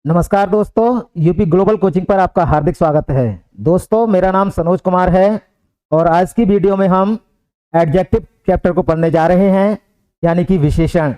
नमस्कार दोस्तों, UP global coaching पर आपका हार्दिक स्वागत है। दोस्तों, मेरा नाम सनोज कुमार है और आज की वीडियो में हम एडजेक्टिव चैप्टर को पढ़ने जा रहे हैं, यानी कि विशेषण।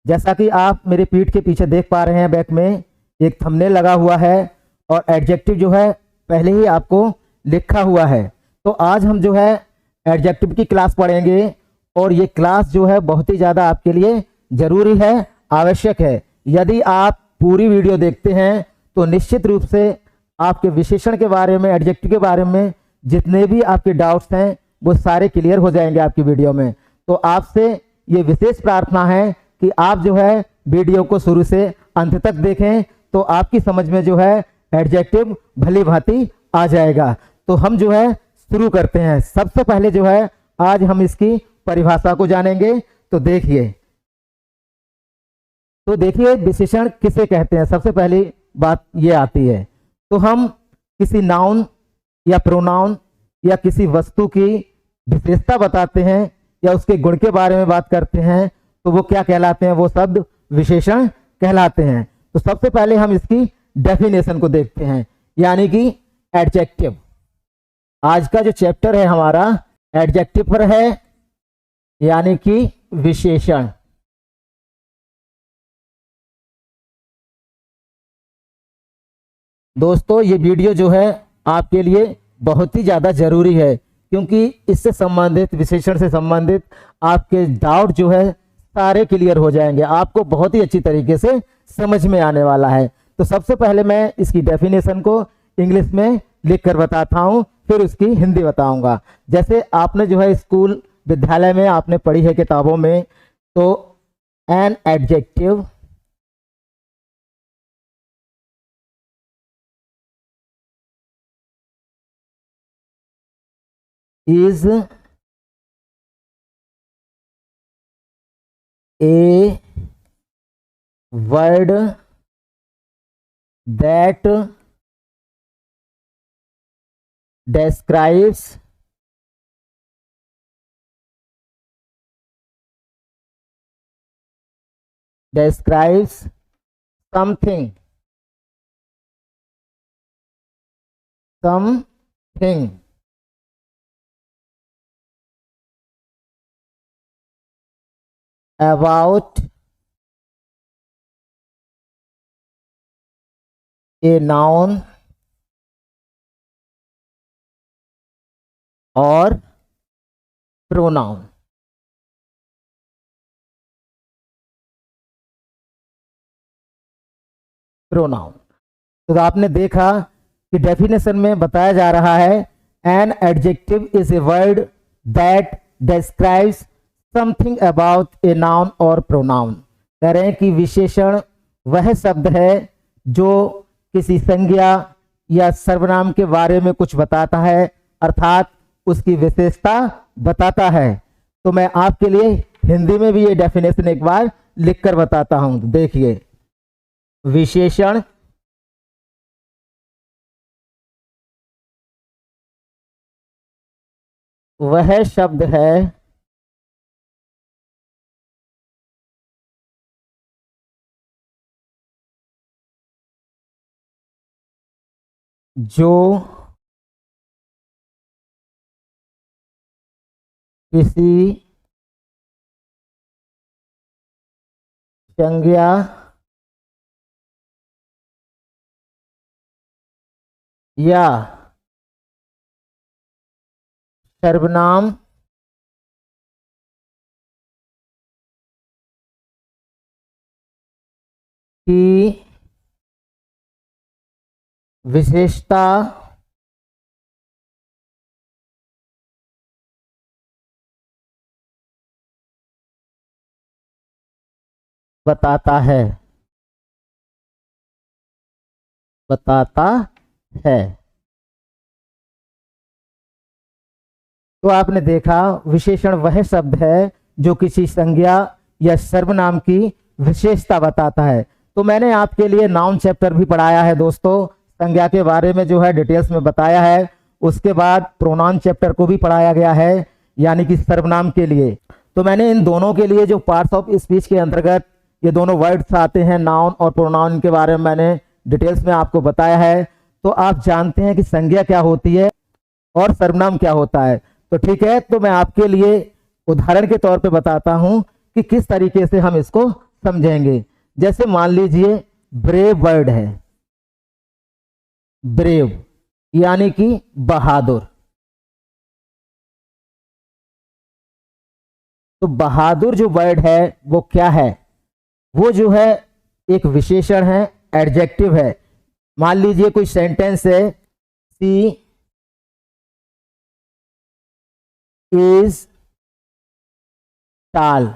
जैसा कि आप मेरे पीठ के पीछे देख पा रहे हैं, बैक में एक थंबनेल लगा हुआ है और एडजेक्टिव जो है पहले ही आपको लिखा हुआ है। तो आज हम जो है एडजेक्टिव की क्लास पढ़ेंगे और ये क्लास जो है बहुत ही ज़्यादा आपके लिए ज़रूरी है, आवश्यक है। यदि आप पूरी वीडियो देखते हैं तो निश्चित रूप से आपके विशेषण के बारे में, एडजेक्टिव के बारे में जितने भी आपके डाउट्स हैं वो सारे क्लियर हो जाएंगे आपकी वीडियो में। तो आपसे ये विशेष प्रार्थना है कि आप जो है वीडियो को शुरू से अंत तक देखें, तो आपकी समझ में जो है एडजेक्टिव भली भांति आ जाएगा। तो हम जो है शुरू करते हैं। सबसे पहले जो है आज हम इसकी परिभाषा को जानेंगे। तो देखिए विशेषण किसे कहते हैं। सबसे पहली बात ये आती है, तो हम किसी नाउन या प्रोनाउन या किसी वस्तु की विशेषता बताते हैं या उसके गुण के बारे में बात करते हैं, तो वो क्या कहलाते हैं? वो शब्द विशेषण कहलाते हैं। तो सबसे पहले हम इसकी डेफिनेशन को देखते हैं, यानी कि एडजेक्टिव। आज का जो चैप्टर है हमारा एडजेक्टिव पर है, यानी कि विशेषण। दोस्तों, ये वीडियो जो है आपके लिए बहुत ही ज़्यादा ज़रूरी है, क्योंकि इससे संबंधित, विशेषण से संबंधित आपके डाउट जो है सारे क्लियर हो जाएंगे। आपको बहुत ही अच्छी तरीके से समझ में आने वाला है। तो सबसे पहले मैं इसकी डेफिनेशन को इंग्लिश में लिखकर बताता हूँ, फिर उसकी हिंदी बताऊँगा। जैसे आपने जो है स्कूल, विद्यालय में आपने पढ़ी है किताबों में, तो an adjective is a word that describes something about a noun or pronoun। तो आपने देखा कि डेफिनेशन में बताया जा रहा है, an adjective is a word that describes something about a noun और प्रोनाउन। कह रहे हैं कि विशेषण वह शब्द है जो किसी संज्ञा या सर्वनाम के बारे में कुछ बताता है, अर्थात उसकी विशेषता बताता है। तो मैं आपके लिए हिंदी में भी ये डेफिनेशन एक बार लिखकर बताता हूं। देखिए, विशेषण वह शब्द है जो किसी संज्ञा या सर्वनाम की विशेषता बताता है। तो आपने देखा, विशेषण वह शब्द है जो किसी संज्ञा या सर्वनाम की विशेषता बताता है। तो मैंने आपके लिए नाउन चैप्टर भी पढ़ाया है दोस्तों, संज्ञा के बारे में जो है डिटेल्स में बताया है। उसके बाद प्रोनाउन चैप्टर को भी पढ़ाया गया है, यानी कि सर्वनाम के लिए। तो मैंने इन दोनों के लिए जो पार्ट्स ऑफ स्पीच के अंतर्गत ये दोनों वर्ड्स आते हैं, नाउन और प्रोनाउन, के बारे में मैंने डिटेल्स में आपको बताया है, तो आप जानते हैं कि संज्ञा क्या होती है और सर्वनाम क्या होता है। तो ठीक है, तो मैं आपके लिए उदाहरण के तौर पे बताता हूं कि किस तरीके से हम इसको समझेंगे। जैसे मान लीजिए ब्रेव वर्ड है, ब्रेव यानी कि बहादुर। तो बहादुर जो वर्ड है वो क्या है, वो जो है एक विशेषण है, एडजेक्टिव है। मान लीजिए कोई सेंटेंस है, सी इज टाल,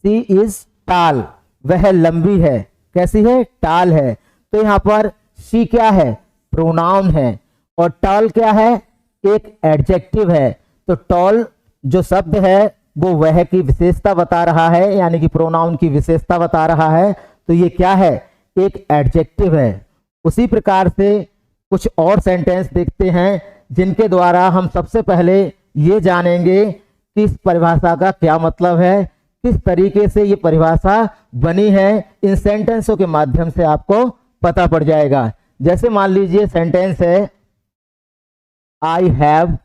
सी इज टाल, वह लंबी है। कैसी है, टाल है। तो यहां पर सी क्या है, प्रोनाउन है, और टाल क्या है, एक एडजेक्टिव है। तो टॉल जो शब्द है वो वह की विशेषता बता रहा है, यानी कि प्रोनाउन की विशेषता बता रहा है। तो ये क्या है, एक एडजेक्टिव है। उसी प्रकार से कुछ और सेंटेंस देखते हैं जिनके द्वारा हम सबसे पहले ये जानेंगे कि इस परिभाषा का क्या मतलब है, किस तरीके से ये परिभाषा बनी है। इन सेंटेंसों के माध्यम से आपको पता पड़ जाएगा। जैसे मान लीजिए सेंटेंस है, I have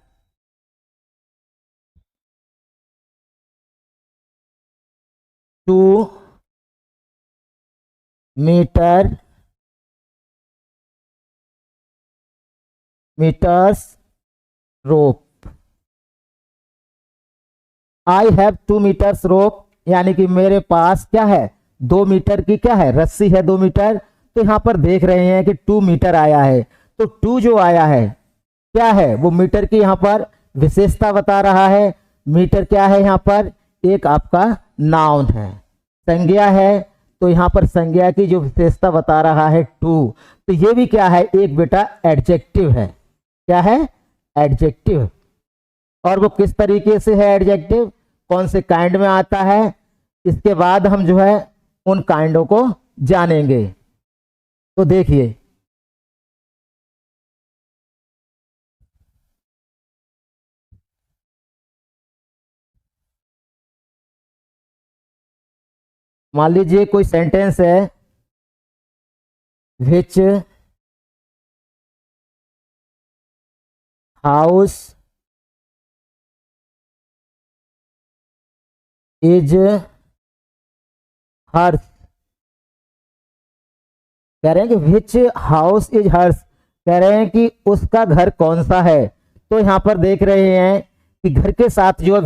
two metres rope. I have 2 metres rope, यानी कि मेरे पास क्या है, 2 मीटर की क्या है, रस्सी है, 2 मीटर। तो यहां पर देख रहे हैं कि 2 मीटर आया है। तो 2 जो आया है क्या है, वो मीटर की यहां पर विशेषता बता रहा है। मीटर क्या है, यहां पर एक आपका नाउन है, संज्ञा है। तो यहां पर संज्ञा की जो विशेषता बता रहा है 2, तो ये भी क्या है, एक बेटा एडजेक्टिव है। क्या है, एडजेक्टिव। और वो किस तरीके से है एडजेक्टिव, कौन से काइंड में आता है, इसके बाद हम जो है उन काइंडों को जानेंगे। तो देखिए, मान लीजिए कोई सेंटेंस है, विच हाउस इज हर्ष। कह रहे हैं कि विच हाउस इज हर्ष, कह रहे हैं कि उसका घर कौन सा है। तो यहां पर देख रहे हैं कि घर के साथ जो है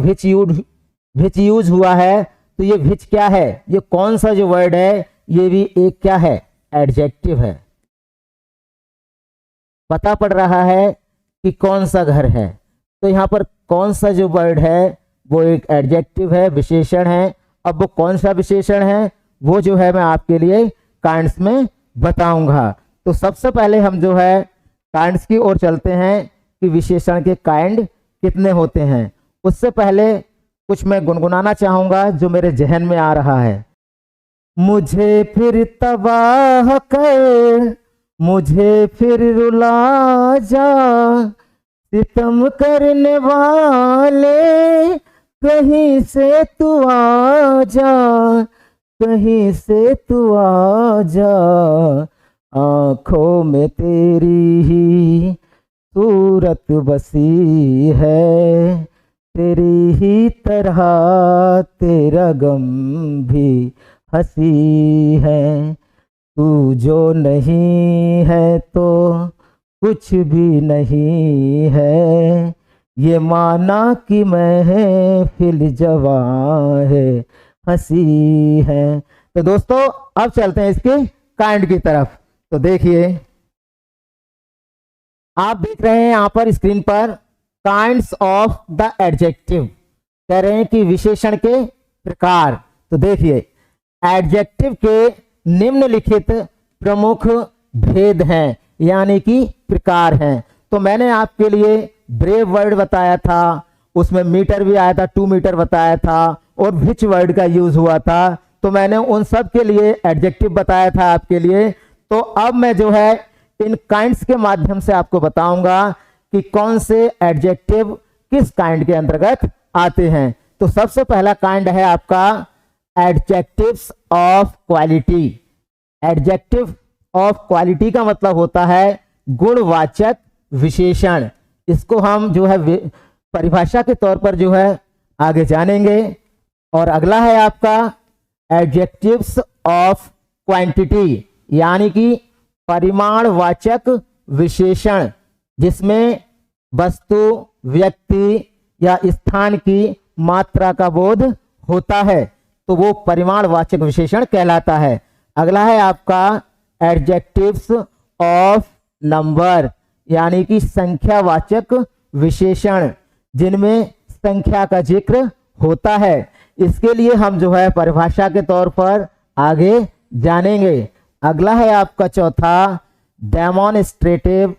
विच यूज हुआ है। तो ये विच क्या है, ये कौन सा जो वर्ड है, ये भी एक क्या है, एडजेक्टिव है। पता पड़ रहा है कि कौन सा घर है। तो यहां पर कौन सा जो वर्ड है वो एक एडजेक्टिव है, विशेषण है। अब वो कौन सा विशेषण है, वो जो है मैं आपके लिए काइंड्स में बताऊंगा। तो सबसे पहले हम जो है काइंड्स की ओर चलते हैं कि विशेषण के काइंड कितने होते हैं। उससे पहले कुछ मैं गुनगुनाना चाहूंगा जो मेरे जहन में आ रहा है। मुझे फिर तबाह कर, मुझे फिर रुला जा, सितम करने वाले कहीं से तू आ जा, कहीं से तू आ जा, आंखों में तेरी ही सूरत बसी है, तेरी ही तरह तेरा गम भी हंसी है, तू जो नहीं है तो कुछ भी नहीं है, ये माना कि महफिल जवां है, हंसी है। तो दोस्तों अब चलते हैं इसके काइंड की तरफ। तो देखिए, आप देख रहे हैं यहां पर स्क्रीन पर काइंड्स ऑफ द एडजेक्टिव, कह रहे हैं कि विशेषण के प्रकार। तो देखिए, एडजेक्टिव के निम्नलिखित प्रमुख भेद हैं, यानी कि प्रकार हैं। तो मैंने आपके लिए ब्रेव वर्ड बताया था, उसमें मीटर भी आया था, 2 मीटर बताया था, और विच वर्ड का यूज हुआ था। तो मैंने उन सब के लिए एडजेक्टिव बताया था आपके लिए। तो अब मैं जो है इन काइंड्स के माध्यम से आपको बताऊंगा कि कौन से एडजेक्टिव किस काइंड के अंतर्गत आते हैं। तो सबसे पहला काइंड है आपका adjectives of quality, adjective of quality का मतलब होता है गुणवाचक विशेषण। इसको हम जो है परिभाषा के तौर पर जो है आगे जानेंगे। और अगला है आपका एडजेक्टिव्स ऑफ क्वांटिटी, यानी कि परिमाणवाचक विशेषण, जिसमें वस्तु, व्यक्ति या स्थान की मात्रा का बोध होता है, तो वो परिमाणवाचक विशेषण कहलाता है। अगला है आपका एडजेक्टिव्स ऑफ नंबर, यानी कि संख्यावाचक विशेषण, जिनमें संख्या का जिक्र होता है। इसके लिए हम जो है परिभाषा के तौर पर आगे जानेंगे। अगला है आपका चौथा डेमोन्स्ट्रेटिव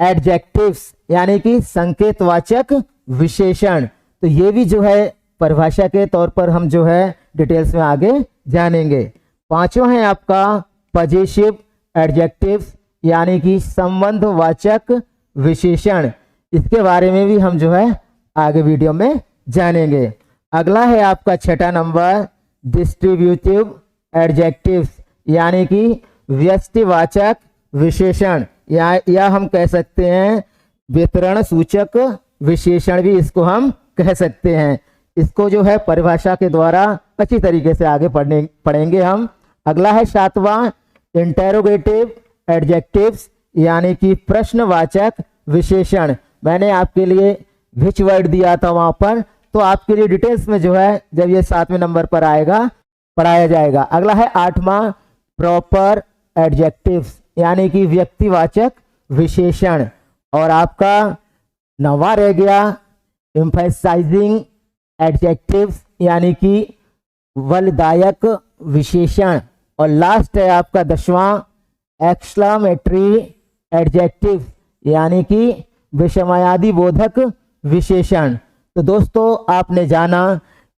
एडजेक्टिव्स, यानी कि संकेतवाचक विशेषण। तो ये भी जो है परिभाषा के तौर पर हम जो है डिटेल्स में आगे जानेंगे। पांचवा है आपका पजेसिव एडजेक्टिव्स, यानी कि संबंधवाचक विशेषण। इसके बारे में भी हम जो है आगे वीडियो में जानेंगे। अगला है आपका छठा नंबर डिस्ट्रीब्यूटिव एडजेक्टिव्स, यानी कि व्यष्टिवाचक विशेषण, या हम कह सकते हैं वितरण सूचक विशेषण भी इसको कह सकते हैं। इसको जो है परिभाषा के द्वारा अच्छी तरीके से आगे पढ़ेंगे हम। अगला है सातवां इंटेरोगेटिव एडजेक्टिव्स, यानी कि प्रश्नवाचक विशेषण। मैंने आपके लिए विच वर्ड दिया था वहां पर, तो आपके लिए डिटेल्स में जो है जब ये 7वें नंबर पर आएगा पढ़ाया जाएगा। अगला है 8वां प्रॉपर एडजेक्टिव्स, यानी कि व्यक्तिवाचक विशेषण। और आपका 9वां रह गया एम्फसाइजिंग एडजेक्टिव्स, यानी कि बलदायक विशेषण। और लास्ट है आपका 10वां एक्सक्लामेटरी एडजेक्टिव, यानी कि विस्मयादि बोधक विशेषण। तो दोस्तों आपने जाना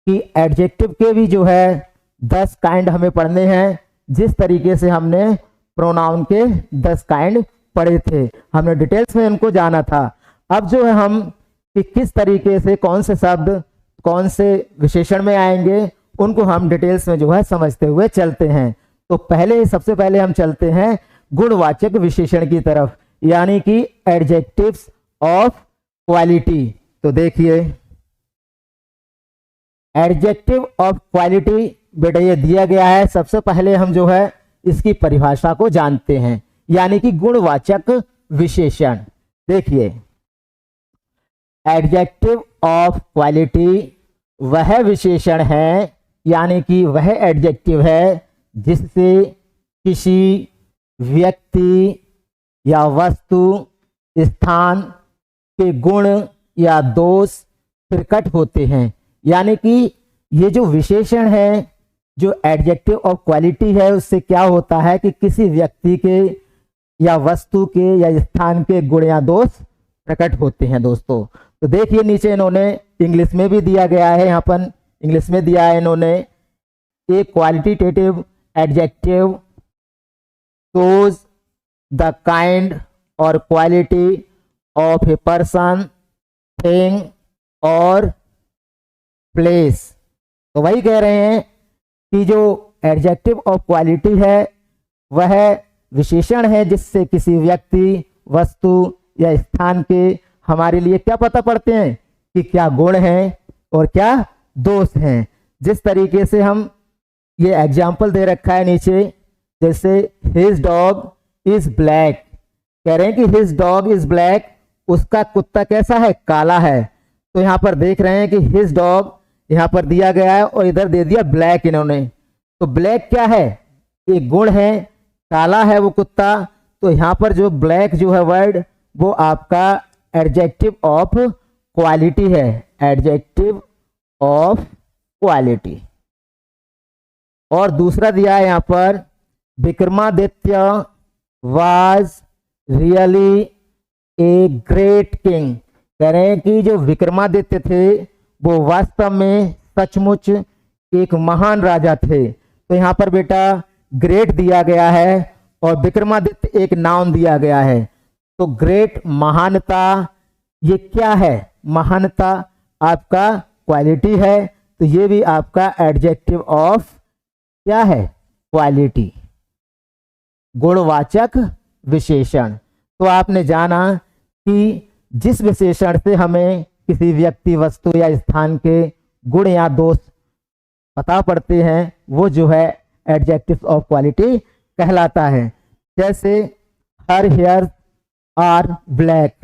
कि एडजेक्टिव के भी जो है 10 काइंड हमें पढ़ने हैं। जिस तरीके से हमने प्रोनाउन के 10 काइंड पढ़े थे, हमने डिटेल्स में इनको जाना था। अब जो है हम कि किस तरीके से कौन से शब्द कौन से विशेषण में आएंगे, उनको हम डिटेल्स में जो है समझते हुए चलते हैं। तो सबसे पहले हम चलते हैं गुणवाचक विशेषण की तरफ, यानी कि एडजेक्टिव्स ऑफ क्वालिटी। तो देखिए एडजेक्टिव ऑफ क्वालिटी बेटा ये दिया गया है। सबसे पहले हम जो है इसकी परिभाषा को जानते हैं, यानी कि गुणवाचक विशेषण। देखिए एडजेक्टिव ऑफ क्वालिटी वह विशेषण है, यानी कि वह एडजेक्टिव है जिससे किसी व्यक्ति या वस्तु, स्थान के गुण या दोष प्रकट होते हैं। यानी कि ये जो विशेषण है, जो एडजेक्टिव ऑफ क्वालिटी है, उससे क्या होता है कि किसी व्यक्ति के या वस्तु के या स्थान के गुण या दोष प्रकट होते हैं दोस्तों। तो देखिए नीचे इन्होंने इंग्लिश में भी दिया गया है, यहाँ पर इंग्लिश में दिया है इन्होंने, ए qualitative adjective shows the kind or quality of a person, thing or place। तो वही कह रहे हैं कि जो एडजेक्टिव ऑफ क्वालिटी है वह विशेषण है जिससे किसी व्यक्ति, वस्तु या स्थान के हमारे लिए क्या पता पड़ते हैं कि क्या गुण हैं और क्या दोष हैं। जिस तरीके से हम ये एग्जाम्पल दे रखा है नीचे, जैसे हिज डॉग इज ब्लैक, कह रहे हैं कि हिज डॉग इज ब्लैक, उसका कुत्ता कैसा है, काला है। तो यहाँ पर देख रहे हैं कि हिज डॉग यहाँ पर दिया गया है और इधर दे दिया ब्लैक इन्होंने। तो ब्लैक क्या है, एक गुण है, काला है वो कुत्ता। तो यहाँ पर जो ब्लैक जो है वर्ड, वो आपका एडजेक्टिव ऑफ क्वालिटी है, एडजेक्टिव ऑफ क्वालिटी। और दूसरा दिया है यहाँ पर Vikramaditya was really a great king, कह रहे हैं कि जो विक्रमादित्य थे वो वास्तव में सचमुच एक महान राजा थे। तो यहाँ पर बेटा ग्रेट दिया गया है और विक्रमादित्य एक नाउन दिया गया है। तो ग्रेट महानता, ये क्या है, महानता आपका क्वालिटी है। तो ये भी आपका एडजेक्टिव ऑफ क्या है, क्वालिटी। गुणवाचक विशेषण। तो आपने जाना कि जिस विशेषण से हमें किसी व्यक्ति, वस्तु या स्थान के गुण या दोष पता पड़ते हैं वो जो है एडजेक्टिव्स ऑफ क्वालिटी कहलाता है। जैसे हर हेयर आर ब्लैक,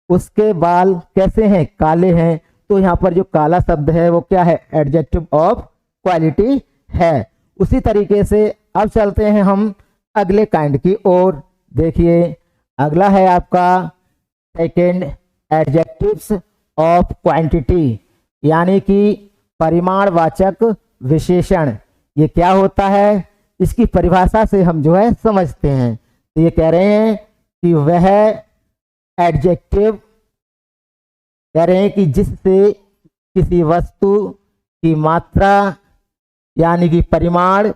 उसके बाल कैसे हैं, काले हैं। तो यहाँ पर जो काला शब्द है वो क्या है, एडजेक्टिव ऑफ क्वालिटी है। उसी तरीके से अब चलते हैं हम अगले काइंड की ओर। देखिए अगला है आपका सेकेंड, एडजेक्टिव्स ऑफ क्वांटिटी, यानी कि परिमाणवाचक विशेषण। ये क्या होता है, इसकी परिभाषा से हम जो है समझते हैं। तो ये कह रहे हैं कि वह एडजेक्टिव, कह रहे हैं कि जिससे किसी वस्तु की मात्रा यानी कि परिमाण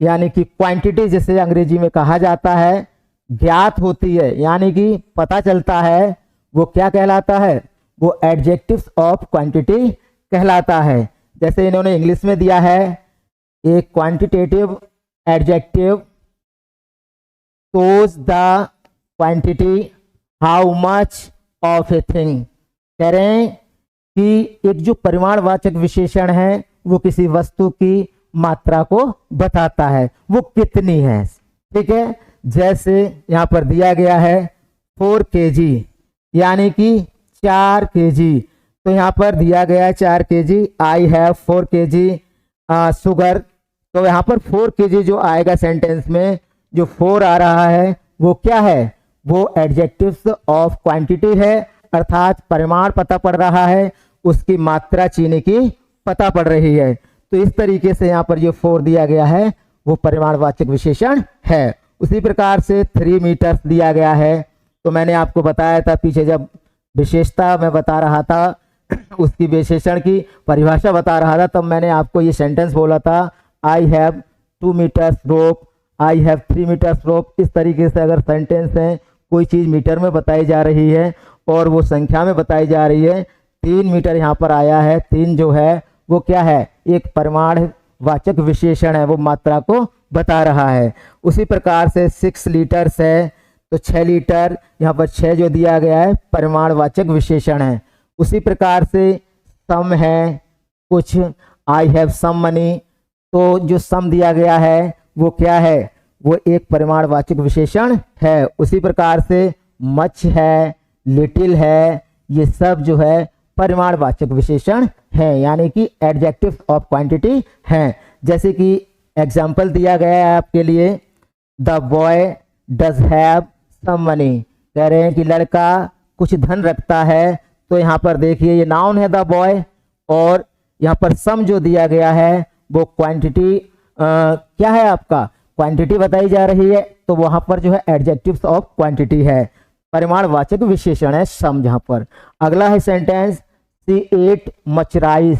यानी कि क्वांटिटी जिसे अंग्रेजी में कहा जाता है ज्ञात होती है, यानी कि पता चलता है, वो क्या कहलाता है, वो एडजेक्टिव्स ऑफ क्वांटिटी कहलाता है। जैसे इन्होंने इंग्लिश में दिया है, a quantitative adjective shows the quantity how much of a thing. कह रहे हैं कि एक जो परिमाणवाचक विशेषण है वो किसी वस्तु की मात्रा को बताता है, वो कितनी है। ठीक है, जैसे यहाँ पर दिया गया है 4 kg यानी कि 4 kg। तो यहाँ पर दिया गया है 4 kg, I have 4 kg sugar. तो यहाँ पर 4 kg जो आएगा सेंटेंस में, जो 4 आ रहा है वो क्या है, वो एडजेक्टिव्स ऑफ क्वांटिटी है, अर्थात परिमाण पता पड़ रहा है, उसकी मात्रा चीनी की पता पड़ रही है। तो इस तरीके से यहाँ पर जो 4 दिया गया है वो परिमाणवाचक विशेषण है। उसी प्रकार से 3 मीटर दिया गया है। तो मैंने आपको बताया था पीछे जब विशेषता मैं बता रहा था उसकी विशेषण की परिभाषा बता रहा था, तब मैंने आपको ये सेंटेंस बोला था, I have 2 metres rope, I have 3 metres rope. इस तरीके से अगर सेंटेंस है, कोई चीज़ मीटर में बताई जा रही है और वो संख्या में बताई जा रही है, 3 मीटर यहाँ पर आया है, 3 जो है वो क्या है, एक परिमाणवाचक विशेषण है, वो मात्रा को बता रहा है। उसी प्रकार से 6 लीटर्स है, तो 6 लीटर यहाँ पर 6 जो दिया गया है परिमाणवाचक विशेषण है। उसी प्रकार से सम है कुछ, आई हैव सम मनी, तो जो सम दिया गया है वो क्या है, वो एक परिमाणवाचक विशेषण है। उसी प्रकार से मच है, लिटिल है, ये सब जो है परिमाणवाचक विशेषण है, यानी कि एडजेक्टिव्स ऑफ क्वांटिटी हैं। जैसे कि एग्जाम्पल दिया गया है आपके लिए, the boy does have some money. कह रहे हैं कि लड़का कुछ धन रखता है। तो यहाँ पर देखिए ये नाउन है द बॉय, और यहाँ पर सम जो दिया गया है वो क्वांटिटी क्या है, आपका क्वांटिटी बताई जा रही है। तो वहाँ पर जो है एडजेक्टिव्स ऑफ क्वांटिटी है, परिमाणवाचक विशेषण है सम। जहाँ पर अगला है sentence, she ate much rice.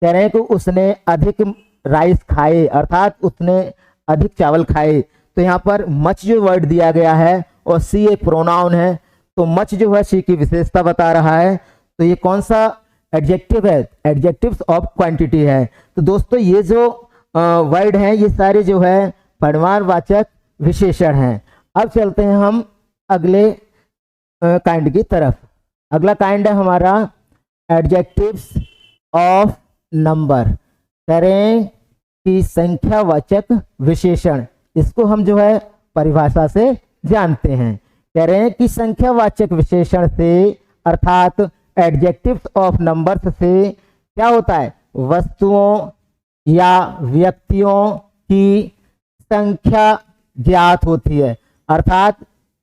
कह रहे हैं कि उसने अधिक राइस खाए, अर्थात उसने अधिक चावल खाए। तो यहाँ पर मच जो वर्ड दिया गया है और सी एक प्रोनाउन है, तो मच जो है सी की विशेषता बता रहा है। तो ये कौन सा एडजेक्टिव है, एडजेक्टिव्स ऑफ क्वांटिटी है। तो दोस्तों ये जो वर्ड हैं ये सारे जो है परिमाणवाचक विशेषण हैं। अब चलते हैं हम अगले काइंड की तरफ। अगला काइंड है हमारा एडजेक्टिव्स ऑफ नंबर। कह रहे हैं कि संख्यावाचक विशेषण, इसको हम जो है परिभाषा से जानते हैं। कह रहे हैं कि संख्यावाचक विशेषण से अर्थात एडजेक्टिव्स ऑफ नंबर्स से क्या होता है, वस्तुओं या व्यक्तियों की संख्या ज्ञात होती है, अर्थात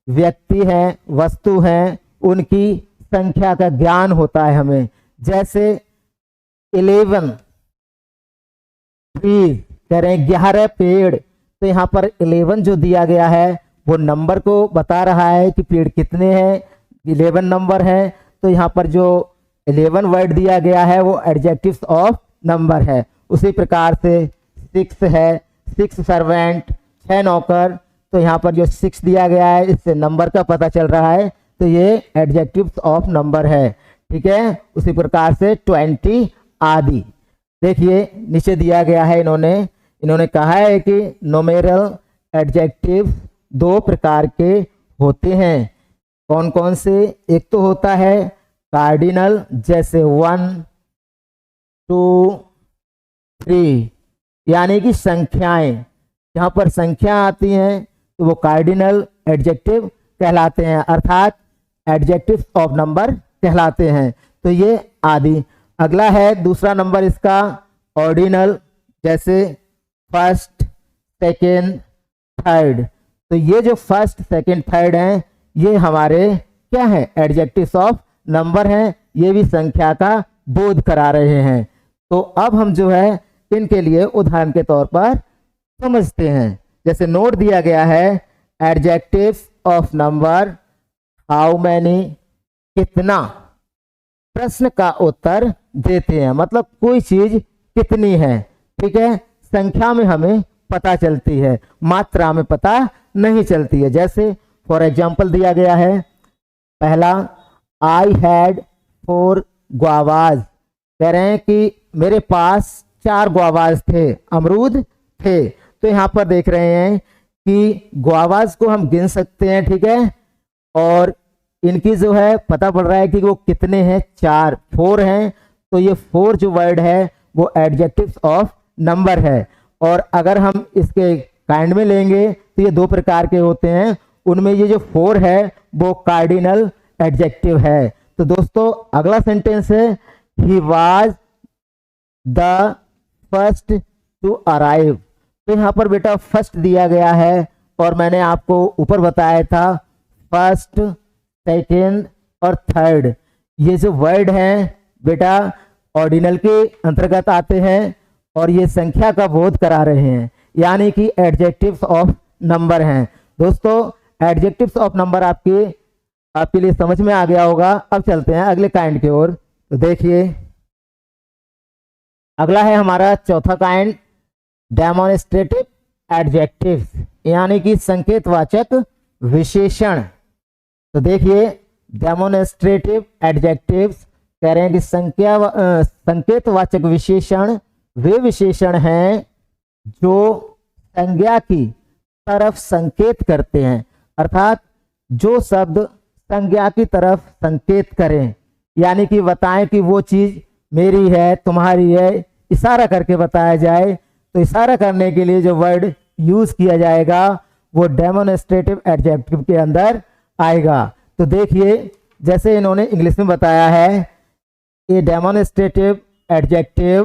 व्यक्ति हैं, वस्तु हैं, उनकी संख्या का ज्ञान होता है हमें। जैसे 11 ट्रीज, कह रहे हैं 11 पेड़। तो यहाँ पर 11 जो दिया गया है वो नंबर को बता रहा है कि पेड़ कितने हैं, 11 नंबर है। तो यहाँ पर जो 11 वर्ड दिया गया है वो एडजेक्टिव्स ऑफ नंबर है। उसी प्रकार से 6 है, 6 सर्वेंट, 6 नौकर। तो यहाँ पर जो 6 दिया गया है इससे नंबर का पता चल रहा है, तो ये एडजेक्टिव्स ऑफ नंबर है। ठीक है, उसी प्रकार से 20 आदि। देखिए नीचे दिया गया है, इन्होंने कहा है कि नोमेरल एडजेक्टिव दो प्रकार के होते हैं। कौन कौन से? एक तो होता है कार्डिनल, जैसे 1 2 3, यानी कि संख्याएं, जहां पर संख्या आती हैं तो वो कार्डिनल एडजेक्टिव कहलाते हैं, अर्थात एडजेक्टिव ऑफ नंबर कहलाते हैं। तो ये आदि। अगला है दूसरा नंबर इसका ऑर्डिनल, जैसे फर्स्ट, सेकेंड, थर्ड। तो ये जो फर्स्ट, सेकेंड, थर्ड हैं, ये हमारे क्या है? एडजेक्टिव्स ऑफ नंबर हैं। ये भी संख्या का बोध करा रहे हैं। तो अब हम जो है इनके लिए उदाहरण के तौर पर समझते हैं। जैसे नोट दिया गया है adjectives of number, how many, कितना, प्रश्न का उत्तर देते हैं, मतलब कोई चीज कितनी है। ठीक है, संख्या में हमें पता चलती है, मात्रा में पता नहीं चलती है। जैसे फॉर एग्जाम्पल दिया गया है, पहला आई हैड 4 गुआवाज, कह रहे हैं कि मेरे पास 4 गुआवाज थे, अमरूद थे। तो यहाँ पर देख रहे हैं कि गुआवाज को हम गिन सकते हैं, ठीक है, और इनकी जो है पता पड़ रहा है कि वो कितने हैं, 4 हैं। तो ये 4 जो वर्ड है वो एडजेक्टिव्स ऑफ नंबर है। और अगर हम इसके काइंड में लेंगे तो ये 2 प्रकार के होते हैं। उनमें ये जो 4 है वो कार्डिनल एडजेक्टिव है। तो दोस्तों अगला सेंटेंस है, he was the first to arrive. तो यहाँ पर बेटा फर्स्ट दिया गया है, और मैंने आपको ऊपर बताया था फर्स्ट, सेकेंड और थर्ड, ये जो वर्ड हैं बेटा ऑर्डिनल के अंतर्गत आते हैं, और ये संख्या का बोध करा रहे हैं, यानी कि एडजेक्टिव्स ऑफ नंबर हैं। दोस्तों एडजेक्टिव्स ऑफ नंबर आपके लिए समझ में आ गया होगा। अब चलते हैं अगले काइंड की ओर। तो देखिए अगला है हमारा चौथा काइंड, डेमोन्स्ट्रेटिव एडजेक्टिव्स, यानी कि संकेतवाचक विशेषण। तो देखिए डेमोन्स्ट्रेटिव एडजेक्टिव्स कह रहे हैं कि संकेतवाचक विशेषण वे विशेषण हैं जो संज्ञा की तरफ संकेत करते हैं, अर्थात जो शब्द संज्ञा की तरफ संकेत करें, यानी कि बताएं कि वो चीज मेरी है, तुम्हारी है, इशारा करके बताया जाए। तो इशारा करने के लिए जो वर्ड यूज किया जाएगा वो डेमोन्स्ट्रेटिव एडजेक्टिव के अंदर आएगा। तो देखिए जैसे इन्होंने इंग्लिश में बताया है, ये डेमोन्स्ट्रेटिव एडजेक्टिव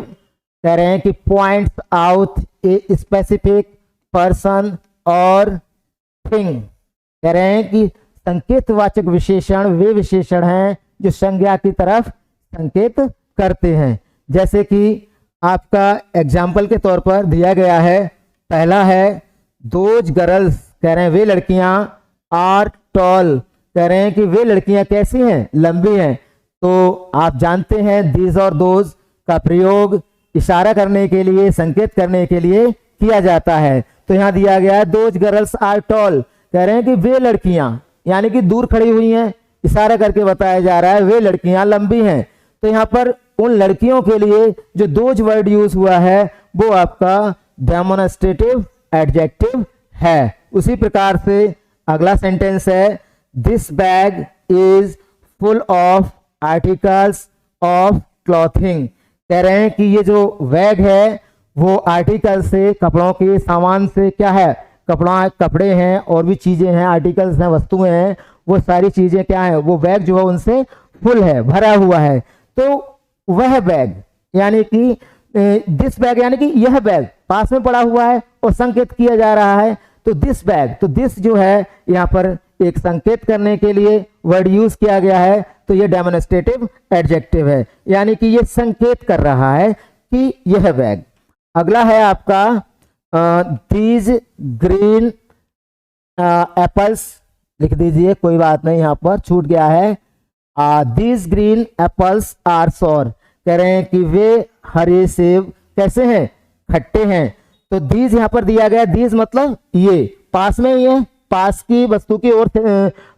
कह रहे हैं कि points out a specific person और थिंग। कह रहे हैं कि संकेतवाचक विशेषण वे विशेषण हैं जो संज्ञा की तरफ संकेत करते हैं। जैसे कि आपका एग्जाम्पल के तौर पर दिया गया है, पहला है दोज गर्ल्स, कह रहे हैं वे लड़कियां, आर टॉल, कह रहे हैं कि वे लड़कियां कैसी हैं, लंबी हैं। तो आप जानते हैं दीज और दोज का प्रयोग इशारा करने के लिए, संकेत करने के लिए किया जाता है। तो यहाँ दिया गया है दोज गर्ल्स आर टॉल, कह रहे हैं कि वे लड़कियां, यानी कि दूर खड़ी हुई हैं, इशारा करके बताया जा रहा है वे लड़कियां लंबी हैं। तो यहाँ पर उन लड़कियों के लिए जो दोज वर्ड यूज हुआ है वो आपका डेमोन्स्ट्रेटिव एडजेक्टिव है। उसी प्रकार से अगला सेंटेंस है, this bag is full of articles of clothing. कह रहे हैं कि ये जो बैग है वो आर्टिकल से, कपड़ों के सामान से, क्या है, कपड़े हैं और भी चीजें हैं, आर्टिकल्स हैं, वस्तुएं हैं, वो सारी चीजें क्या है, वो बैग जो है उनसे फुल है, भरा हुआ है। तो वह बैग, यानी कि दिस बैग, यानी कि यह बैग पास में पड़ा हुआ है और संकेत किया जा रहा है। तो दिस बैग, तो दिस जो है यहाँ पर एक संकेत करने के लिए वर्ड यूज किया गया है। तो ये डेमोन्स्ट्रेटिव एडजेक्टिव है, यानी कि ये संकेत कर रहा है कि यह बैग। अगला है आपका दीज ग्रीन एप्पल्स, लिख दीजिए, कोई बात नहीं, यहाँ पर छूट गया है। दीज ग्रीन एप्पल्स आर सोर, कह रहे हैं कि वे हरे सेब कैसे हैं, खट्टे हैं। तो दीज यहाँ पर दिया गया, दीज मतलब ये, पास में ये, पास की वस्तु की ओर,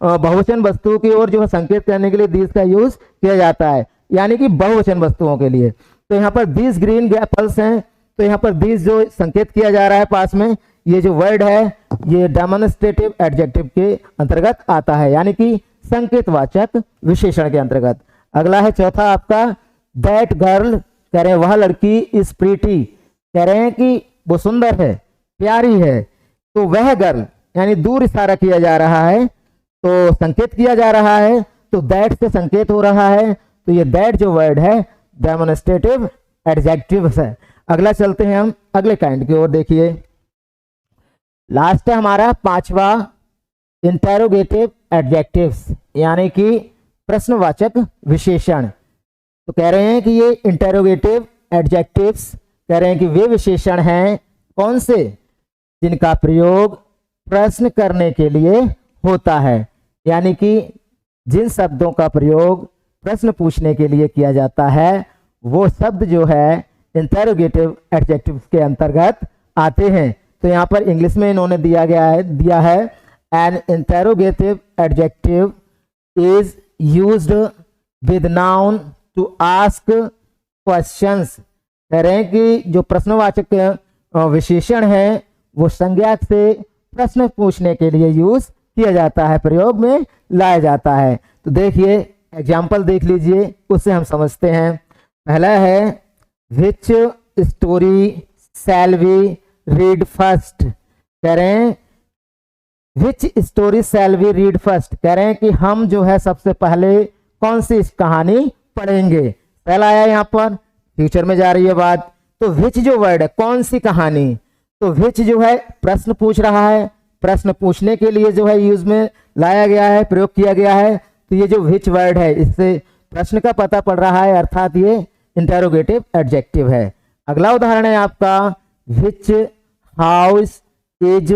बहुवचन वस्तु की ओर जो है संकेत करने के लिए दीज का यूज किया जाता है, यानी कि बहुवचन वस्तुओं के लिए। तो यहाँ पर दीज ग्रीन एप्पल्स हैं, तो यहाँ पर दीज जो संकेत किया जा रहा है पास में, ये जो वर्ड है ये डेमोन्स्ट्रेटिव एडजेक्टिव के अंतर्गत आता है, यानी कि संकेतवाचक विशेषण के अंतर्गत। अगला है चौथा आपका दैट गर्ल, कह रहे हैं वह लड़की इज प्रीटी, कह रहे हैं कि वो सुंदर है, प्यारी है। तो वह गर्ल यानी दूर इशारा किया जा रहा है, तो संकेत किया जा रहा है, तो दैट से संकेत हो रहा है, तो ये दैट जो वर्ड है डेमोन्स्ट्रेटिव एडजेक्टिव है। अगला चलते हैं हम अगले काइंड की ओर। देखिए लास्ट है हमारा पांचवा इंटेरोगेटिव एडजेक्टिव्स, यानी कि प्रश्नवाचक विशेषण। तो कह रहे हैं कि ये इंटेरोगेटिव एडजेक्टिव्स कह रहे हैं कि वे विशेषण हैं कौन से, जिनका प्रयोग प्रश्न करने के लिए होता है, यानी कि जिन शब्दों का प्रयोग प्रश्न पूछने के लिए किया जाता है वो शब्द जो है इंटेरोगेटिव एडजेक्टिव के अंतर्गत आते हैं। तो यहाँ पर इंग्लिश में इन्होंने दिया है an interrogative adjective is used with noun to ask questions. कह रहे हैं कि जो प्रश्नवाचक विशेषण है वो संज्ञा से प्रश्न पूछने के लिए यूज किया जाता है, प्रयोग में लाया जाता है। तो देखिए एग्जाम्पल देख लीजिए, उससे हम समझते हैं। पहला है which story shall we read first. कह रहे हैं which story shall we read first, कह रहे हैं कि हम जो है सबसे पहले कौन सी कहानी पढ़ेंगे। पहला आया यहाँ पर, फ्यूचर में जा रही है बात। तो विच जो वर्ड है कौन सी कहानी, तो विच जो है प्रश्न पूछ रहा है, प्रश्न पूछने के लिए जो है यूज में लाया गया है, प्रयोग किया गया है। तो ये जो विच वर्ड है इससे प्रश्न का पता पड़ रहा है, अर्थात ये इंटेरोगेटिव एडजेक्टिव है। अगला उदाहरण है आपका विच हाउस इज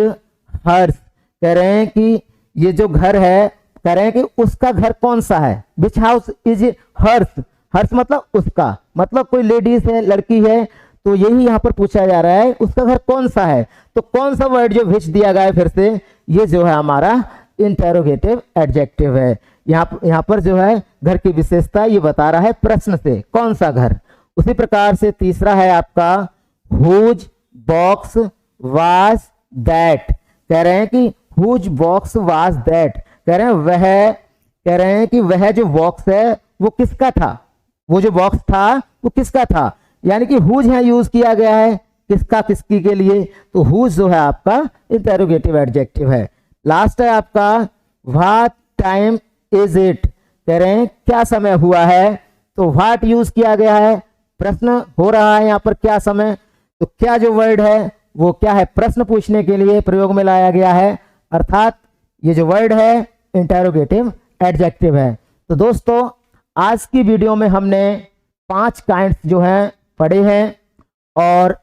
हर्स। कह रहे हैं कि ये जो घर है, कह रहे हैं कि उसका घर कौन सा है। Which house is hers, hers मतलब उसका, मतलब कोई लेडीज है, लड़की है, तो यही यहाँ पर पूछा जा रहा है उसका घर कौन सा है। तो कौन सा वर्ड जो विच दिया गया है फिर से, ये जो है हमारा इंटेरोगेटिव एडजेक्टिव है। यहाँ पर जो है घर की विशेषता ये बता रहा है प्रश्न से, कौन सा घर। उसी प्रकार से तीसरा है आपका हुज बॉक्स वाज दैट। कह रहे हैं कि हुज बॉक्स वाज दैट, कह रहे हैं कि वह जो बॉक्स है वो किसका था, वो जो बॉक्स था वो किसका था, यानी कि हुज है यूज किया गया है किसका, किसकी के लिए। तो हुज जो है आपका इंटेरोगेटिव एडजेक्टिव है। लास्ट है आपका व्हाट टाइम इज इट। कह रहे हैं क्या समय हुआ है, तो व्हाट यूज किया गया है, प्रश्न हो रहा है यहाँ पर क्या समय। तो क्या जो वर्ड है वो क्या है, प्रश्न पूछने के लिए प्रयोग में लाया गया है, अर्थात ये जो वर्ड है इंटेरोगेटिव एडजेक्टिव है। तो दोस्तों आज की वीडियो में हमने 5 काइंड्स जो हैं पढ़े हैं, और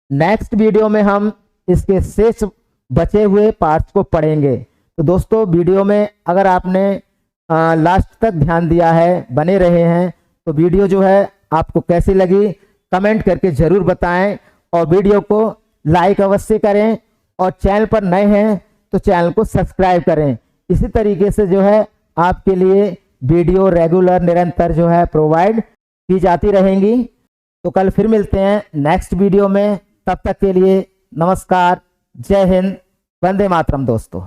नेक्स्ट वीडियो में हम इसके शेष बचे हुए पार्ट्स को पढ़ेंगे। तो दोस्तों वीडियो में अगर आपने लास्ट तक ध्यान दिया है, बने रहे हैं, तो वीडियो जो है आपको कैसी लगी कमेंट करके ज़रूर बताएं, और वीडियो को लाइक अवश्य करें, और चैनल पर नए हैं तो चैनल को सब्सक्राइब करें। इसी तरीके से जो है आपके लिए वीडियो रेगुलर निरंतर जो है प्रोवाइड की जाती रहेंगी। तो कल फिर मिलते हैं नेक्स्ट वीडियो में, तब तक के लिए नमस्कार, जय हिंद, वंदे मातरम दोस्तों।